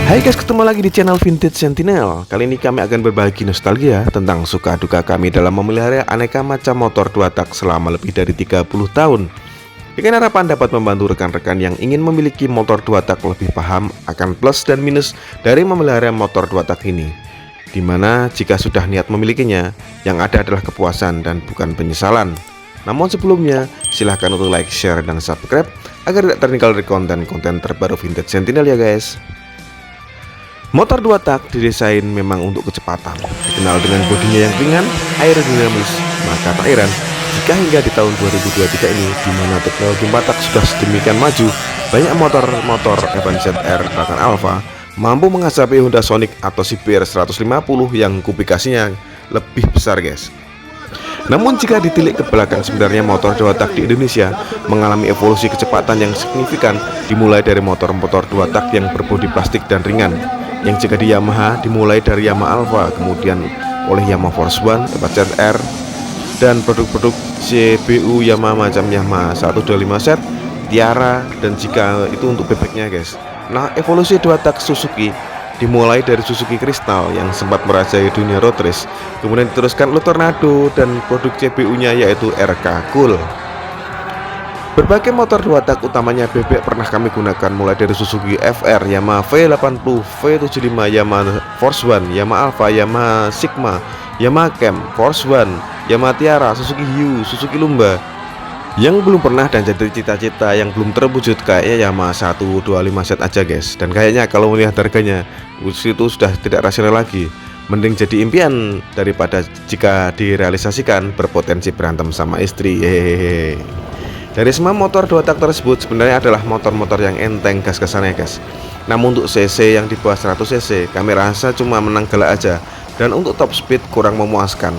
Hai guys, ketemu lagi di channel Vintage Sentinel. Kali ini kami akan berbagi nostalgia tentang suka duka kami dalam memelihara aneka macam motor dua tak selama lebih dari 30 tahun. Dengan harapan dapat membantu rekan-rekan yang ingin memiliki motor dua tak lebih paham akan plus dan minus dari memelihara motor dua tak ini. Dimana jika sudah niat memilikinya, yang ada adalah kepuasan dan bukan penyesalan. Namun sebelumnya, silahkan untuk like, share, dan subscribe agar tidak tertinggal dari konten-konten terbaru Vintage Sentinel ya guys. Motor dua tak didesain memang untuk kecepatan, dikenal dengan bodinya yang ringan, aerodinamis. Maka tak heran jika hingga di tahun 2023 ini, di mana teknologi 4 tak sudah sedemikian maju, banyak motor-motor Advanced R bahkan Alpha mampu menghadapi Honda Sonic atau CBR 150 yang kubikasinya lebih besar guys. Namun jika ditilik ke belakang, sebenarnya motor dua tak di Indonesia mengalami evolusi kecepatan yang signifikan, dimulai dari motor-motor dua tak yang berbodi plastik dan ringan, yang jika di Yamaha dimulai dari Yamaha Alpha, kemudian oleh Yamaha Force One, Advanced R, dan produk-produk CBU Yamaha macam Yamaha 125Z, Tiara, dan jika itu untuk bebeknya guys. Nah, evolusi dua tak Suzuki dimulai dari Suzuki Crystal yang sempat merajai dunia road race, kemudian diteruskan oleh Tornado dan produk CBU-nya yaitu RK Cool. Berbagai motor dua tak utamanya bebek pernah kami gunakan, mulai dari Suzuki FR, Yamaha V80, V75, Yamaha Force One, Yamaha Alpha, Yamaha Sigma, Yamaha Cam, Force One, Yamaha Tiara, Suzuki Hiu, Suzuki Lumba. Yang belum pernah dan jadi cita-cita yang belum terwujud kayaknya Yamaha 125Z aja guys. Dan kayaknya kalau melihat harganya itu sudah tidak rasional lagi. Mending jadi impian daripada jika direalisasikan berpotensi berantem sama istri. Hehehe. Dari semua motor dua tak tersebut sebenarnya adalah motor-motor yang enteng gas-gasannya guys. Namun untuk cc yang di bawah 100 cc kami rasa cuma menang galak aja, dan untuk top speed kurang memuaskan.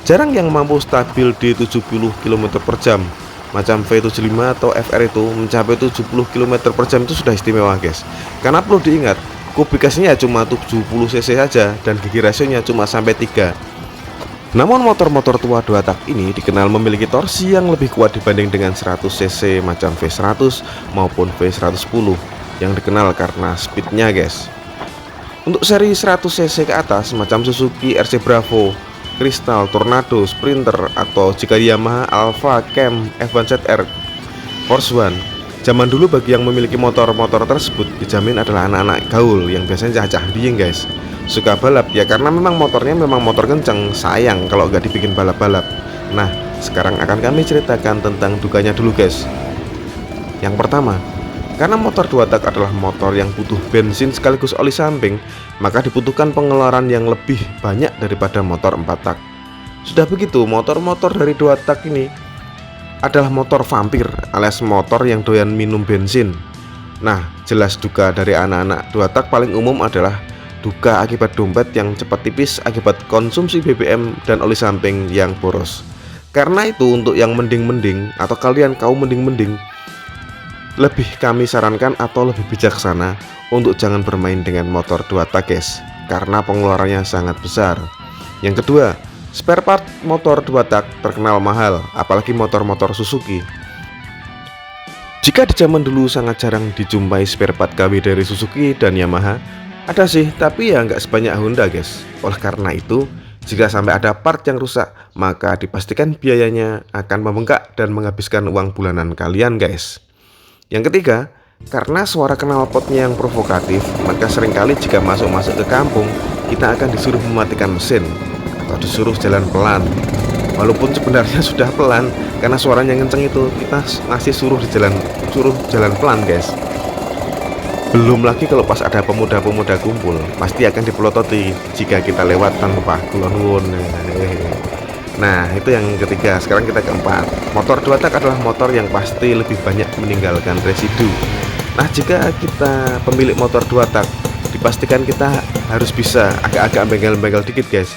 Jarang yang mampu stabil di 70 km per jam. Macam V75 atau FR itu mencapai 70 km per jam itu sudah istimewa guys. Karena perlu diingat, kubikasinya cuma 70 cc saja dan gigi rasionya cuma sampai 3. Namun motor-motor tua dua tak ini dikenal memiliki torsi yang lebih kuat dibanding dengan 100 cc macam V100 maupun V110 yang dikenal karena speednya guys. Untuk seri 100 cc ke atas macam Suzuki RC Bravo, Crystal, Tornado, Sprinter, atau jika Yamaha Alpha, Cam, Advanced R, Force One, zaman dulu bagi yang memiliki motor-motor tersebut dijamin adalah anak-anak gaul yang biasanya cah-cah biing guys, suka balap ya, karena memang motornya memang motor kenceng, sayang kalau nggak dibikin balap-balap. Nah, sekarang akan kami ceritakan tentang dukanya dulu guys. Yang pertama, karena motor dua tak adalah motor yang butuh bensin sekaligus oli samping, maka dibutuhkan pengeluaran yang lebih banyak daripada motor 4 tak. Sudah begitu, motor-motor dari dua tak ini adalah motor vampir alias motor yang doyan minum bensin. Nah, jelas duka dari anak-anak dua tak paling umum adalah duka akibat dompet yang cepat tipis akibat konsumsi BBM dan oli samping yang boros. Karena itu untuk yang mending-mending atau kalian kaum mending-mending, lebih kami sarankan atau lebih bijaksana untuk jangan bermain dengan motor dua tak guys, karena pengeluarannya sangat besar. Yang kedua, spare part motor dua tak terkenal mahal, apalagi motor-motor Suzuki. Jika di zaman dulu sangat jarang dijumpai spare part KW dari Suzuki dan Yamaha, ada sih, tapi ya nggak sebanyak Honda guys. Oleh karena itu, jika sampai ada part yang rusak, maka dipastikan biayanya akan membengkak dan menghabiskan uang bulanan kalian guys. Yang ketiga, karena suara knalpotnya yang provokatif, maka seringkali jika masuk-masuk ke kampung, kita akan disuruh mematikan mesin atau disuruh jalan pelan. Walaupun sebenarnya sudah pelan, karena suaranya kenceng itu, kita masih suruh jalan pelan guys. Belum lagi kalau pas ada pemuda-pemuda kumpul, pasti akan dipelototi jika kita lewat tanpa kulon-won. Nah, itu yang ketiga. Sekarang kita keempat. Motor dua tak adalah motor yang pasti lebih banyak meninggalkan residu. Nah, jika kita pemilik motor dua tak, dipastikan kita harus bisa agak-agak bengkel-bengkel dikit guys.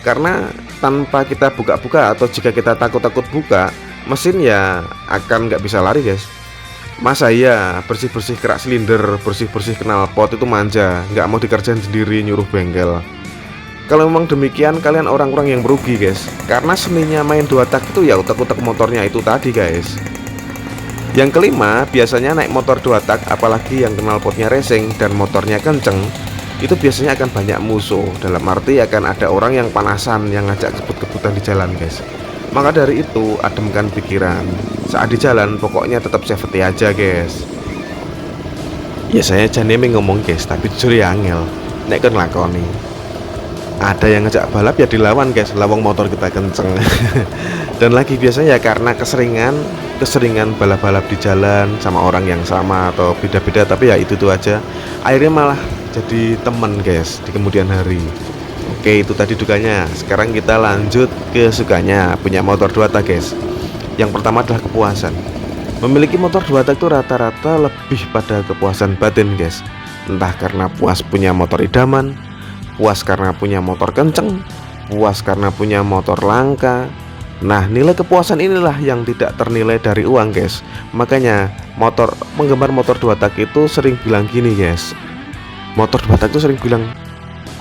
Karena tanpa kita buka-buka atau jika kita takut-takut buka, mesin ya akan nggak bisa lari guys. Masa iya bersih-bersih kerak silinder, bersih-bersih knalpot itu manja, nggak mau dikerjain sendiri nyuruh bengkel. Kalau memang demikian, kalian orang-orang yang merugi guys, karena seninya main dua tak itu ya utak-utak motornya itu tadi guys. Yang kelima, biasanya naik motor 2 tak apalagi yang knalpotnya racing dan motornya kenceng, itu biasanya akan banyak musuh. Dalam arti akan ada orang yang panasan yang ngajak kebut-kebutan di jalan, guys. Maka dari itu, ademkan pikiran. Saat di jalan pokoknya tetap safety aja, guys. Ya saya jane ngomong, guys, tapi jujur ya angel nek kan lakoni. Ada yang ngajak balap ya dilawan, guys, lawang motor kita kenceng. Dan lagi biasanya ya karena keseringan balap-balap di jalan sama orang yang sama atau beda-beda, tapi ya itu tuh aja. Akhirnya malah jadi teman, guys, di kemudian hari. Oke, itu tadi dukanya. Sekarang kita lanjut ke sukanya punya motor 2 tak, guys. Yang pertama adalah kepuasan. Memiliki motor 2 tak itu rata-rata lebih pada kepuasan batin, guys. Entah karena puas punya motor idaman, puas karena punya motor kenceng, puas karena punya motor langka. Nah, nilai kepuasan inilah yang tidak ternilai dari uang, guys. Makanya penggemar motor 2 tak itu sering bilang gini, guys. Motor 2 tak itu sering bilang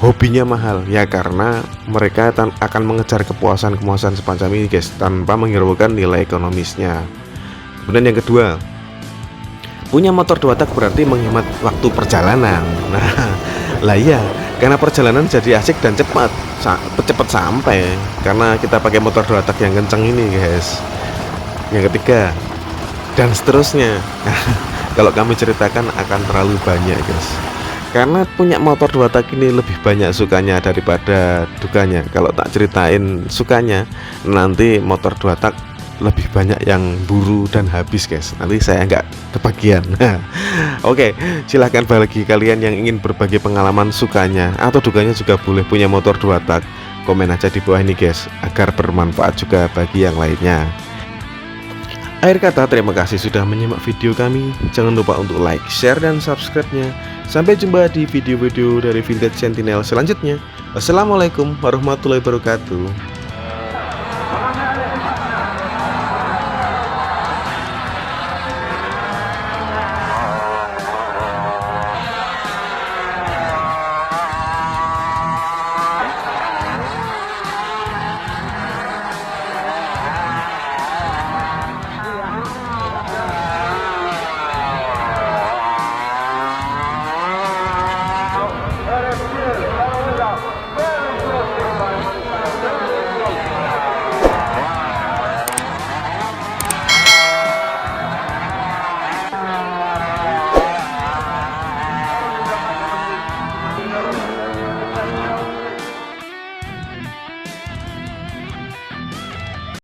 hobinya mahal, ya karena mereka akan mengejar kepuasan-kepuasan semacam ini, guys, tanpa menghiraukan nilai ekonomisnya. Kemudian yang kedua, punya motor 2 tak berarti menghemat waktu perjalanan. Nah, lah iya, karena perjalanan jadi asik dan cepat sampai karena kita pakai motor 2 tak yang kencang ini, guys. Yang ketiga dan seterusnya. Kalau kami ceritakan akan terlalu banyak, guys. Karena punya motor 2 tak ini lebih banyak sukanya daripada dukanya. Kalau tak ceritain sukanya, nanti motor 2 tak lebih banyak yang buru dan habis, guys. Nanti saya nggak kebagian. Oke, silahkan bagi kalian yang ingin berbagi pengalaman sukanya atau dukanya juga boleh punya motor 2 tak. Komen aja di bawah ini, guys, agar bermanfaat juga bagi yang lainnya. Akhir kata, terima kasih sudah menyimak video kami. Jangan lupa untuk like, share, dan subscribe-nya. Sampai jumpa di video-video dari Vintage Sentinel selanjutnya. Wassalamualaikum warahmatullahi wabarakatuh.